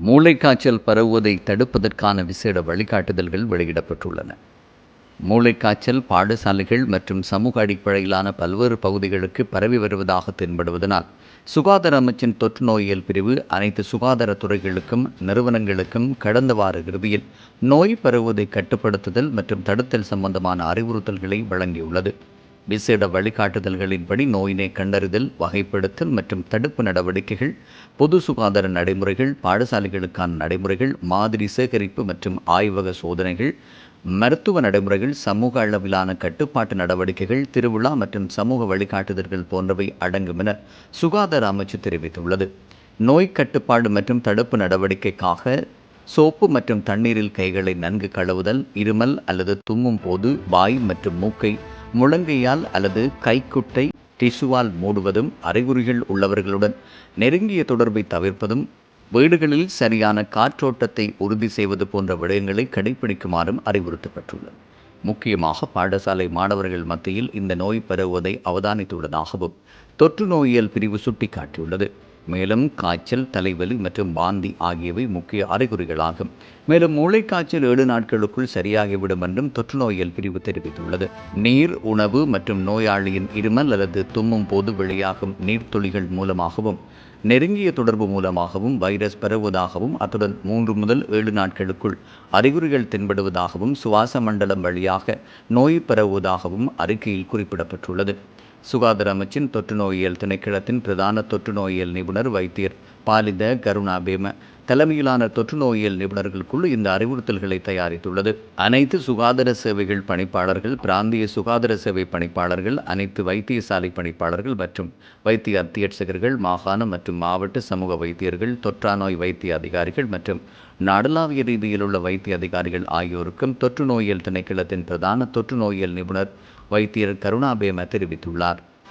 மூளைக்காய்ச்சல் பரவுவதை தடுப்பதற்கான விசேட வழிகாட்டுதல்கள் வெளியிடப்பட்டுள்ளன. மூளைக்காய்ச்சல் பாடசாலைகள் மற்றும் சமூக அடிப்படையிலான பல்வேறு பகுதிகளுக்கு பரவி வருவதாக தென்படுவதனால், சுகாதார அமைச்சின் தொற்று நோயியல் பிரிவு அனைத்து சுகாதாரத்துறைகளுக்கும் நிறுவனங்களுக்கும் கடந்த வார இறுதியில் நோய் பரவுவதை கட்டுப்படுத்துதல் மற்றும் தடுத்தல் சம்பந்தமான அறிவுறுத்தல்களை வழங்கியுள்ளது. விசேட வழிகாட்டுதல்களின்படி நோயினை கண்டறிதல், வகைப்படுத்தல் மற்றும் தடுப்பு நடவடிக்கைகள், பொது சுகாதார நடைமுறைகள், பாடசாலைகளுக்கான நடைமுறைகள், மாதிரி சேகரிப்பு மற்றும் ஆய்வக சோதனைகள், மருத்துவ நடைமுறைகள், சமூக அளவிலான கட்டுப்பாட்டு நடவடிக்கைகள், திருவிழா மற்றும் சமூக வழிகாட்டுதல்கள் போன்றவை அடங்கும் என சுகாதார அமைச்சு தெரிவித்துள்ளது. நோய் கட்டுப்பாடு மற்றும் தடுப்பு நடவடிக்கைக்காக சோப்பு மற்றும் தண்ணீரில் கைகளை நன்கு கழுவுதல், இருமல் அல்லது தும்மும் போது வாய் மற்றும் மூக்கை முழங்கையால் அல்லது கைக்குட்டை டிஷுவால் மூடுவதும், அறிகுறிகள் உள்ளவர்களுடன் நெருங்கிய தொடர்பை தவிர்ப்பதும், வீடுகளில் சரியான காற்றோட்டத்தை உறுதி செய்வது போன்ற விடயங்களை கடைபிடிக்குமாறும் அறிவுறுத்தப்பட்டுள்ளது. முக்கியமாக பாடசாலை மாணவர்கள் மத்தியில் இந்த நோய் பரவுவதை அவதானித்துள்ளதாகவும் தொற்று நோயியல் பிரிவு சுட்டிக்காட்டியுள்ளது. மேலும் காய்ச்சல், தலைவலி மற்றும் வாந்தி ஆகியவை முக்கிய அறிகுறிகளாகும். மேலும் மூளைக்காய்ச்சல் 7 நாட்களுக்குள் சரியாகிவிடும் என்றும் தொற்று நோயியல் பிரிவு தெரிவித்துள்ளது. நீர், உணவு மற்றும் நோயாளியின் இருமல் அல்லது தும்மும் போது வெளியாகும் நீர்த்துளிகள் மூலமாகவும் நெருங்கிய தொடர்பு மூலமாகவும் வைரஸ் பரவுவதாகவும், அத்துடன் 3 முதல் 7 நாட்களுக்குள் அறிகுறிகள் தென்படுவதாகவும், சுவாச மண்டலம் வழியாக நோய் பரவுவதாகவும் அறிக்கையில் குறிப்பிடப்பட்டுள்ளது. சுகாதார அமைச்சின் தொற்று நோயியல் திணைக்களத்தின் பிரதான தொற்று நோயியல் நிபுணர் வைத்தியர் பாலித கருணாபேம தலைமையிலான தொற்று நோயியல் நிபுணர்கள் குழு இந்த அறிவுறுத்தல்களை தயாரித்துள்ளது. அனைத்து சுகாதார சேவைகள் பணிப்பாளர்கள், பிராந்திய சுகாதார சேவை பணிப்பாளர்கள், அனைத்து வைத்தியசாலை பணிப்பாளர்கள் மற்றும் வைத்திய அத்தியட்சகர்கள், மாகாண மற்றும் மாவட்ட சமூக வைத்தியர்கள், தொற்றா நோய் வைத்திய அதிகாரிகள் மற்றும் நாடளாவிய ரீதியில் உள்ள வைத்திய அதிகாரிகள் ஆகியோருக்கும் தொற்று நோயியல் திணைக்களத்தின் பிரதான தொற்று நோயியல் நிபுணர் வைத்தியர் கருணாபேம தெரிவித்துள்ளார்.